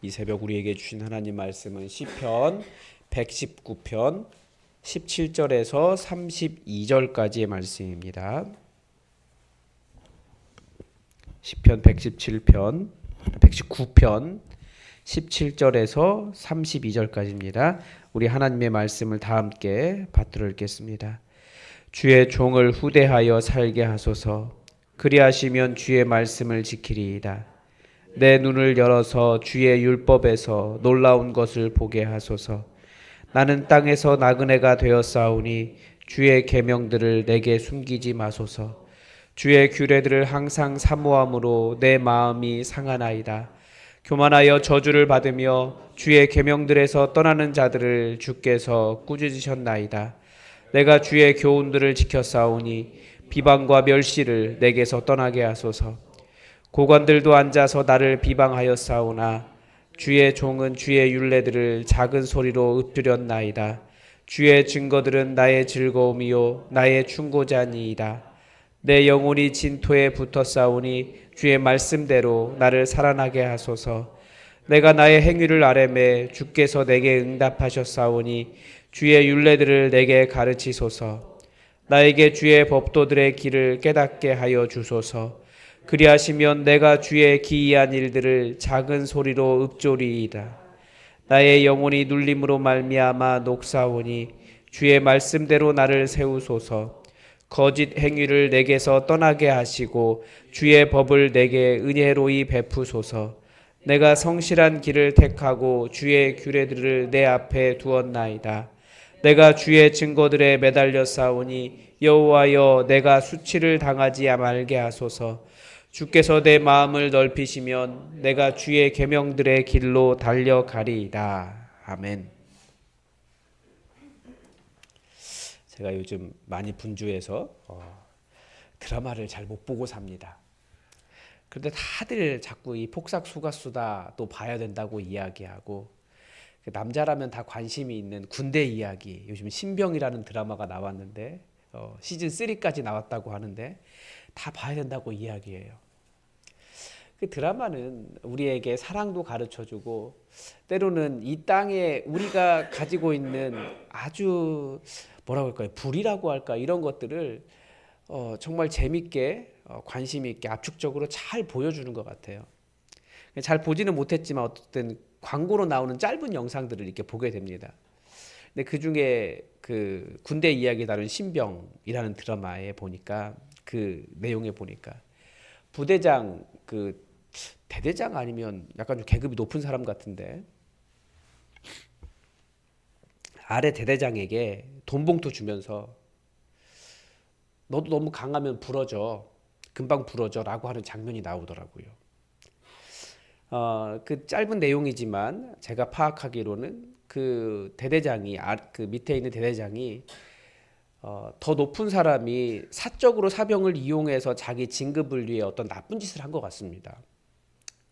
이 새벽 우리에게 주신 하나님 말씀은 시편 119편 17절에서 32절까지의 말씀입니다. 시편 119편 17절에서 32절까지입니다. 우리 하나님의 말씀을 다 함께 받들어 읽겠습니다. 주의 종을 후대하여 살게 하소서. 그리하시면 주의 말씀을 지키리이다. 내 눈을 열어서 주의 율법에서 놀라운 것을 보게 하소서. 나는 땅에서 나그네가 되었사오니 주의 계명들을 내게 숨기지 마소서. 주의 규례들을 항상 사모함으로 내 마음이 상하나이다. 교만하여 저주를 받으며 주의 계명들에서 떠나는 자들을 주께서 꾸짖으셨나이다. 내가 주의 교훈들을 지켰사오니 비방과 멸시를 내게서 떠나게 하소서. 고관들도 앉아서 나를 비방하였사오나 주의 종은 주의 율례들을 작은 소리로 읊조렸나이다. 주의 증거들은 나의 즐거움이요 나의 충고자니이다. 내 영혼이 진토에 붙었사오니 주의 말씀대로 나를 살아나게 하소서. 내가 나의 행위를 아뢰매 주께서 내게 응답하셨사오니 주의 율례들을 내게 가르치소서. 나에게 주의 법도들의 길을 깨닫게 하여 주소서. 그리하시면 내가 주의 기이한 일들을 작은 소리로 읊조리이다. 나의 영혼이 눌림으로 말미암아 녹사오니 주의 말씀대로 나를 세우소서. 거짓 행위를 내게서 떠나게 하시고 주의 법을 내게 은혜로이 베푸소서. 내가 성실한 길을 택하고 주의 규례들을 내 앞에 두었나이다. 내가 주의 증거들에 매달려 싸우니 여호와여 내가 수치를 당하지 말게 하소서. 주께서 내 마음을 넓히시면 내가 주의 계명들의 길로 달려가리이다. 아멘. 제가 요즘 많이 분주해서 드라마를 잘 못 보고 삽니다. 그런데 다들 자꾸 이 폭삭수가수다 또 봐야 된다고 이야기하고, 남자라면 다 관심이 있는 군대 이야기, 요즘 신병이라는 드라마가 나왔는데 시즌 3까지 나왔다고 하는데 다 봐야 된다고 이야기해요. 그 드라마는 우리에게 사랑도 가르쳐주고, 때로는 이 땅에 우리가 가지고 있는 아주 뭐라고 할까요? 불이라고 할까? 이런 것들을 정말 재밌게 관심 있게 압축적으로 잘 보여주는 것 같아요. 잘 보지는 못했지만 어쨌든 광고로 나오는 짧은 영상들을 이렇게 보게 됩니다. 근데 그 중에 그 군대 이야기 다룬 신병이라는 드라마에 보니까, 그 내용에 보니까 부대장, 그 대대장 아니면 약간 좀 계급이 높은 사람 같은데 아래 대대장에게 돈 봉투 주면서 너도 너무 강하면 부러져, 금방 부러져라고 하는 장면이 나오더라고요. 그 짧은 내용이지만 제가 파악하기로는 그 대대장이, 그 밑에 있는 대대장이 더 높은 사람이 사적으로 사병을 이용해서 자기 진급을 위해 어떤 나쁜 짓을 한 것 같습니다.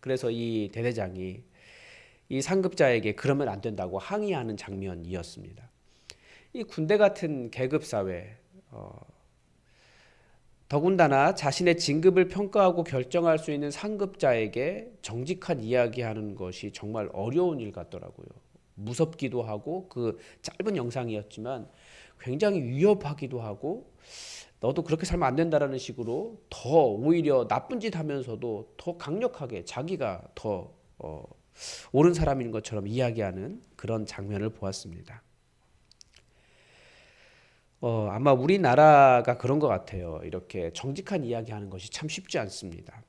그래서 이 대대장이 이 상급자에게 그러면 안 된다고 항의하는 장면이었습니다. 이 군대 같은 계급 사회, 더군다나 자신의 진급을 평가하고 결정할 수 있는 상급자에게 정직한 이야기하는 것이 정말 어려운 일 같더라고요. 무섭기도 하고, 그 짧은 영상이었지만 굉장히 위협하기도 하고, 너도 그렇게 살면 안 된다라는 식으로 더 오히려 나쁜 짓 하면서도 더 강력하게 자기가 더 옳은 사람인 것처럼 이야기하는 그런 장면을 보았습니다. 아마 우리나라가 그런 것 같아요. 이렇게 정직한 이야기하는 것이 참 쉽지 않습니다.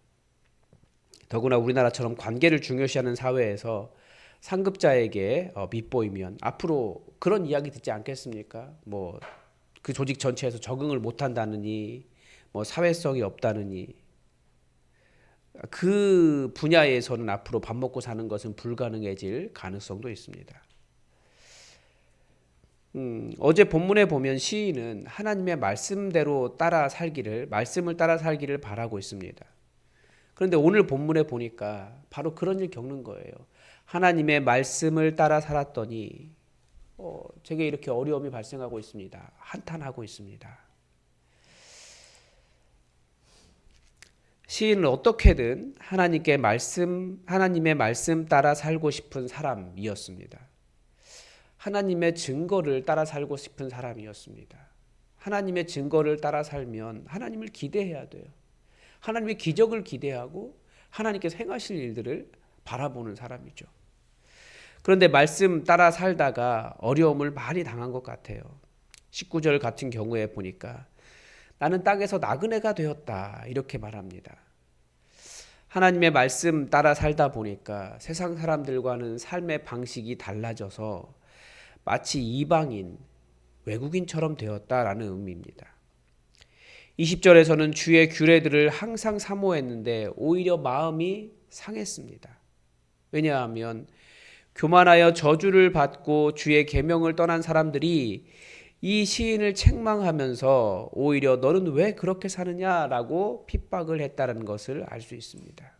더구나 우리나라처럼 관계를 중요시하는 사회에서 상급자에게 밉보이면 앞으로 그런 이야기 듣지 않겠습니까? 뭐 그 조직 전체에서 적응을 못한다느니, 뭐 사회성이 없다느니, 그 분야에서는 앞으로 밥 먹고 사는 것은 불가능해질 가능성도 있습니다. 어제 본문에 보면 시인은 하나님의 말씀대로 따라 살기를, 말씀을 따라 살기를 바라고 있습니다. 그런데 오늘 본문에 보니까 바로 그런 일 겪는 거예요. 하나님의 말씀을 따라 살았더니 제게 이렇게 어려움이 발생하고 있습니다. 한탄하고 있습니다. 시인은 어떻게든 하나님의 말씀 따라 살고 싶은 사람이었습니다. 하나님의 증거를 따라 살고 싶은 사람이었습니다. 하나님의 증거를 따라 살면 하나님을 기대해야 돼요. 하나님의 기적을 기대하고 하나님께서 행하실 일들을 바라보는 사람이죠. 그런데 말씀 따라 살다가 어려움을 많이 당한 것 같아요. 19절 같은 경우에 보니까 나는 땅에서 나그네가 되었다 이렇게 말합니다. 하나님의 말씀 따라 살다 보니까 세상 사람들과는 삶의 방식이 달라져서 마치 이방인, 외국인처럼 되었다라는 의미입니다. 20절에서는 주의 규례들을 항상 사모했는데 오히려 마음이 상했습니다. 왜냐하면 교만하여 저주를 받고 주의 계명을 떠난 사람들이 이 시인을 책망하면서 오히려 너는 왜 그렇게 사느냐라고 핍박을 했다는 것을 알 수 있습니다.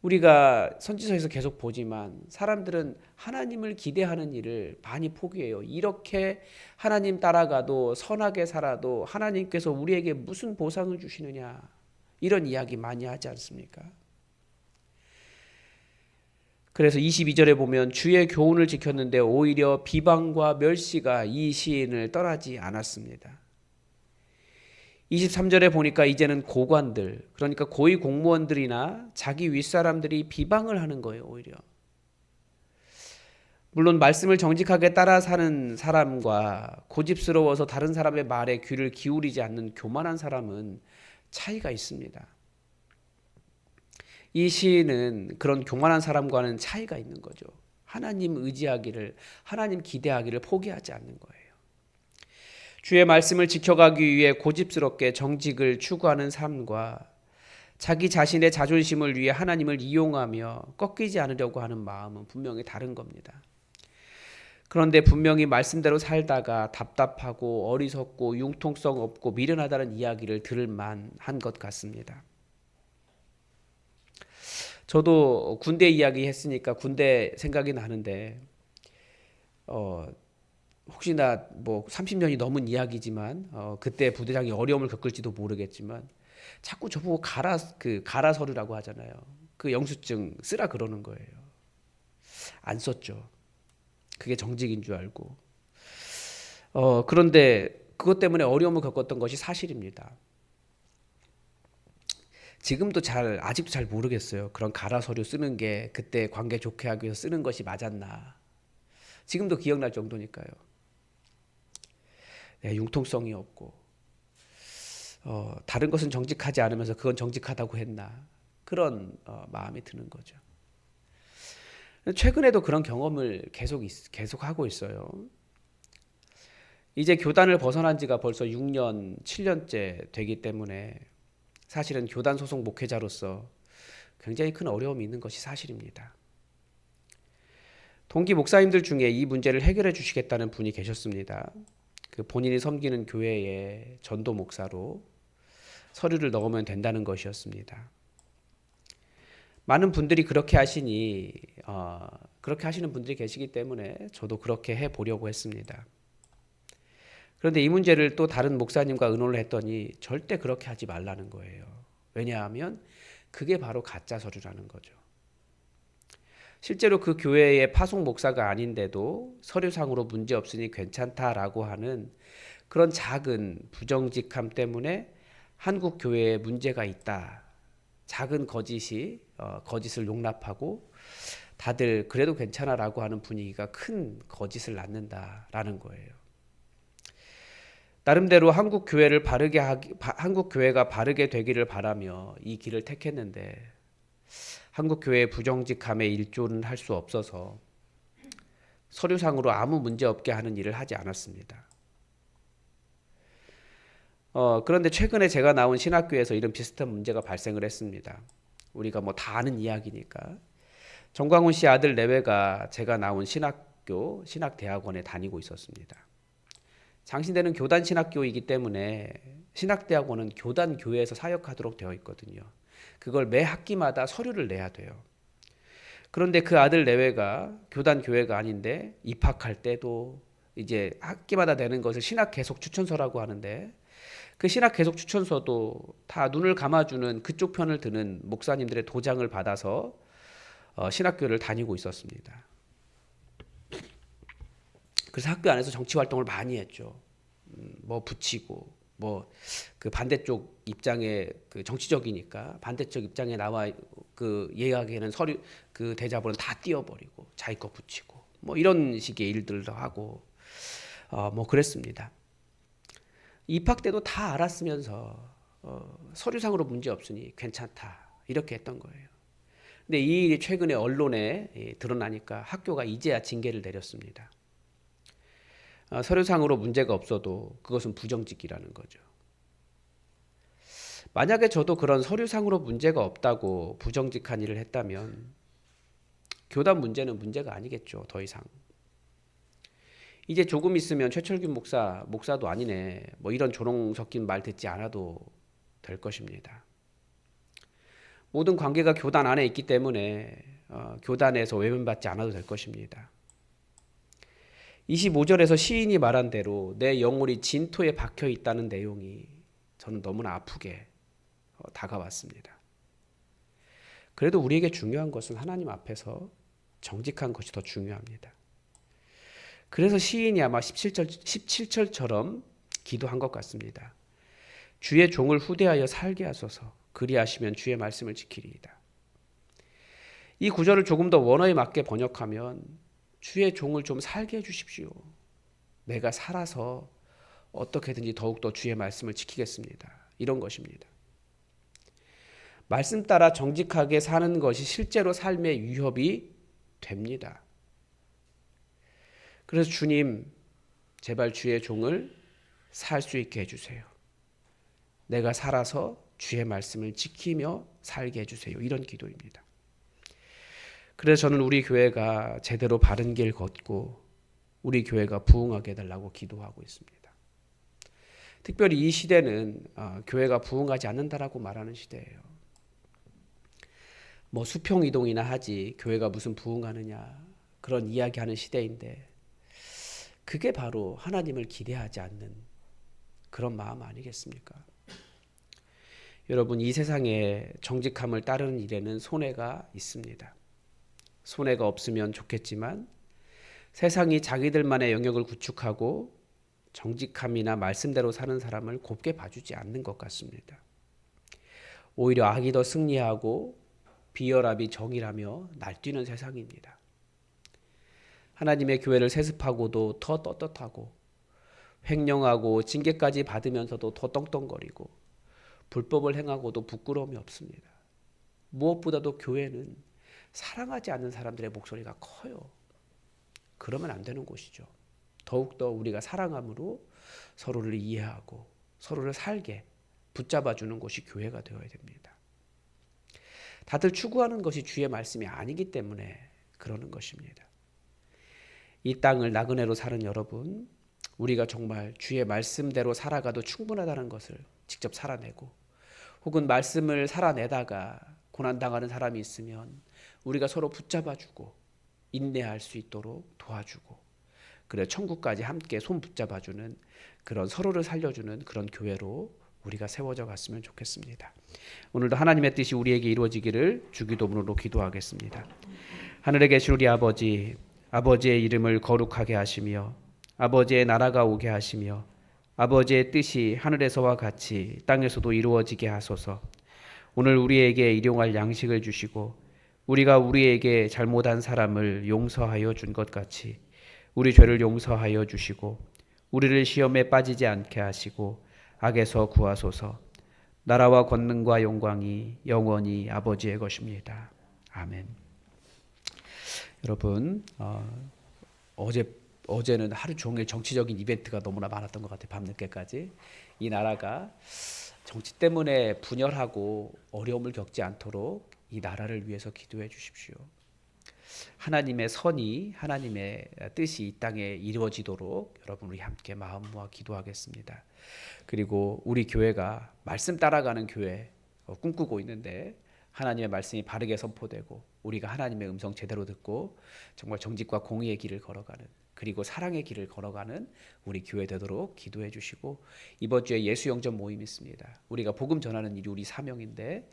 우리가 선지서에서 계속 보지만 사람들은 하나님을 기대하는 일을 많이 포기해요. 이렇게 하나님 따라가도 선하게 살아도 하나님께서 우리에게 무슨 보상을 주시느냐 이런 이야기 많이 하지 않습니까? 그래서 22절에 보면 주의 교훈을 지켰는데 오히려 비방과 멸시가 이 시인을 떠나지 않았습니다. 23절에 보니까 이제는 고관들, 그러니까 고위 공무원들이나 자기 윗사람들이 비방을 하는 거예요, 오히려. 물론 말씀을 정직하게 따라 사는 사람과 고집스러워서 다른 사람의 말에 귀를 기울이지 않는 교만한 사람은 차이가 있습니다. 이 시인은 그런 교만한 사람과는 차이가 있는 거죠. 하나님 의지하기를, 하나님 기대하기를 포기하지 않는 거예요. 주의 말씀을 지켜가기 위해 고집스럽게 정직을 추구하는 삶과 자기 자신의 자존심을 위해 하나님을 이용하며 꺾이지 않으려고 하는 마음은 분명히 다른 겁니다. 그런데 분명히 말씀대로 살다가 답답하고 어리석고 융통성 없고 미련하다는 이야기를 들을 만한 것 같습니다. 저도 군대 이야기 했으니까 군대 생각이 나는데 혹시나 뭐 30년이 넘은 이야기지만 그때 부대장이 어려움을 겪을지도 모르겠지만 자꾸 저보고 가라 서류라고 하잖아요. 그 영수증 쓰라 그러는 거예요. 안 썼죠. 그게 정직인 줄 알고. 그런데 그것 때문에 어려움을 겪었던 것이 사실입니다. 아직도 잘 모르겠어요. 그런 가라 서류 쓰는 게 그때 관계 좋게 하기 위해서 쓰는 것이 맞았나. 지금도 기억날 정도니까요. 융통성이 없고 다른 것은 정직하지 않으면서 그건 정직하다고 했나. 그런 마음이 드는 거죠. 최근에도 그런 경험을 계속 하고 있어요. 이제 교단을 벗어난 지가 벌써 6년, 7년째 되기 때문에 사실은 교단 소속 목회자로서 굉장히 큰 어려움이 있는 것이 사실입니다. 동기 목사님들 중에 이 문제를 해결해 주시겠다는 분이 계셨습니다. 그 본인이 섬기는 교회의 전도 목사로 서류를 넣으면 된다는 것이었습니다. 많은 분들이 그렇게 하시니 그렇게 하시는 분들이 계시기 때문에 저도 그렇게 해보려고 했습니다. 그런데 이 문제를 또 다른 목사님과 의논을 했더니 절대 그렇게 하지 말라는 거예요. 왜냐하면 그게 바로 가짜 서류라는 거죠. 실제로 그 교회의 파송 목사가 아닌데도 서류상으로 문제 없으니 괜찮다라고 하는 그런 작은 부정직함 때문에 한국 교회에 문제가 있다. 작은 거짓을 용납하고 다들 그래도 괜찮아라고 하는 분위기가 큰 거짓을 낳는다라는 거예요. 나름대로 한국 교회가 바르게 되기를 바라며 이 길을 택했는데 한국 교회의 부정직함에 일조는 할 수 없어서 서류상으로 아무 문제 없게 하는 일을 하지 않았습니다. 그런데 최근에 제가 나온 신학교에서 이런 비슷한 문제가 발생을 했습니다. 우리가 뭐 다 아는 이야기니까. 정광훈 씨 아들 내외가 제가 나온 신학대학원에 다니고 있었습니다. 장신대는 교단 신학교이기 때문에 신학대학원은 교단 교회에서 사역하도록 되어 있거든요. 그걸 매 학기마다 서류를 내야 돼요. 그런데 그 아들 내외가 교단 교회가 아닌데 입학할 때도 이제 학기마다 내는 것을 신학 계속 추천서라고 하는데 그 신학 계속 추천서도 다 눈을 감아주는 그쪽 편을 드는 목사님들의 도장을 받아서 신학교를 다니고 있었습니다. 그래서 학교 안에서 정치 활동을 많이 했죠. 뭐 붙이고 뭐 그 반대쪽 입장에 그 정치적이니까 반대쪽 입장에 나와 그 얘기하기에는 서류 그 대자보는 다 띄워버리고 자기 거 붙이고 뭐 이런 식의 일들도 하고 뭐 그랬습니다. 입학 때도 다 알았으면서 서류상으로 문제 없으니 괜찮다 이렇게 했던 거예요. 근데 이 일이 최근에 언론에 드러나니까 학교가 이제야 징계를 내렸습니다. 서류상으로 문제가 없어도 그것은 부정직이라는 거죠. 만약에 저도 그런 서류상으로 문제가 없다고 부정직한 일을 했다면 교단 문제는 문제가 아니겠죠. 더 이상. 이제 조금 있으면 최철균 목사도 아니네. 뭐 이런 조롱 섞인 말 듣지 않아도 될 것입니다. 모든 관계가 교단 안에 있기 때문에 교단에서 외면받지 않아도 될 것입니다. 25절에서 시인이 말한 대로 내 영혼이 진토에 박혀 있다는 내용이 저는 너무나 아프게 다가왔습니다. 그래도 우리에게 중요한 것은 하나님 앞에서 정직한 것이 더 중요합니다. 그래서 시인이 아마 17절처럼 기도한 것 같습니다. 주의 종을 후대하여 살게 하소서. 그리하시면 주의 말씀을 지키리이다. 이 구절을 조금 더 원어에 맞게 번역하면 주의 종을 좀 살게 해주십시오. 내가 살아서 어떻게든지 더욱더 주의 말씀을 지키겠습니다. 이런 것입니다. 말씀 따라 정직하게 사는 것이 실제로 삶의 위협이 됩니다. 그래서 주님, 제발 주의 종을 살 수 있게 해주세요. 내가 살아서 주의 말씀을 지키며 살게 해주세요. 이런 기도입니다. 그래서 저는 우리 교회가 제대로 바른 길 걷고 우리 교회가 부흥하게 해달라고 기도하고 있습니다. 특별히 이 시대는 교회가 부흥하지 않는다라고 말하는 시대예요. 뭐 수평이동이나 하지 교회가 무슨 부흥하느냐 그런 이야기하는 시대인데 그게 바로 하나님을 기대하지 않는 그런 마음 아니겠습니까? 여러분, 이 세상에 정직함을 따르는 일에는 손해가 있습니다. 손해가 없으면 좋겠지만 세상이 자기들만의 영역을 구축하고 정직함이나 말씀대로 사는 사람을 곱게 봐주지 않는 것 같습니다. 오히려 악이 더 승리하고 비열합이 정의라며 날뛰는 세상입니다. 하나님의 교회를 세습하고도 더 떳떳하고 횡령하고 징계까지 받으면서도 더 떵떵거리고 불법을 행하고도 부끄러움이 없습니다. 무엇보다도 교회는 사랑하지 않는 사람들의 목소리가 커요. 그러면 안 되는 곳이죠. 더욱더 우리가 사랑함으로 서로를 이해하고 서로를 살게 붙잡아주는 곳이 교회가 되어야 됩니다. 다들 추구하는 것이 주의 말씀이 아니기 때문에 그러는 것입니다. 이 땅을 나그네로 사는 여러분, 우리가 정말 주의 말씀대로 살아가도 충분하다는 것을 직접 살아내고 혹은 말씀을 살아내다가 고난당하는 사람이 있으면 우리가 서로 붙잡아주고 인내할 수 있도록 도와주고 그래 천국까지 함께 손 붙잡아주는 그런 서로를 살려주는 그런 교회로 우리가 세워져 갔으면 좋겠습니다. 오늘도 하나님의 뜻이 우리에게 이루어지기를 주기도문으로 기도하겠습니다. 하늘에 계신 우리 아버지, 아버지의 이름을 거룩하게 하시며 아버지의 나라가 오게 하시며 아버지의 뜻이 하늘에서와 같이 땅에서도 이루어지게 하소서. 오늘 우리에게 일용할 양식을 주시고 우리가 우리에게 잘못한 사람을 용서하여 준 것 같이 우리 죄를 용서하여 주시고 우리를 시험에 빠지지 않게 하시고 악에서 구하소서. 나라와 권능과 영광이 영원히 아버지의 것입니다. 아멘. 여러분, 어제는 하루 종일 정치적인 이벤트가 너무나 많았던 것 같아요. 밤늦게까지. 이 나라가 정치 때문에 분열하고 어려움을 겪지 않도록 이 나라를 위해서 기도해 주십시오. 하나님의 선이, 하나님의 뜻이 이 땅에 이루어지도록 여러분 우리 함께 마음 모아 기도하겠습니다. 그리고 우리 교회가 말씀 따라가는 교회 꿈꾸고 있는데 하나님의 말씀이 바르게 선포되고 우리가 하나님의 음성 제대로 듣고 정말 정직과 공의의 길을 걸어가는, 그리고 사랑의 길을 걸어가는 우리 교회 되도록 기도해 주시고, 이번 주에 예수 영접 모임이 있습니다. 우리가 복음 전하는 일이 우리 사명인데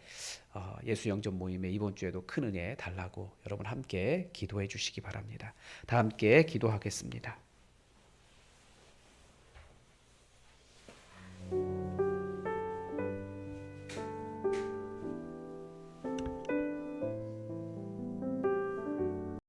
예수 영접 모임에 이번 주에도 큰 은혜 달라고 여러분 함께 기도해 주시기 바랍니다. 다 함께 기도하겠습니다.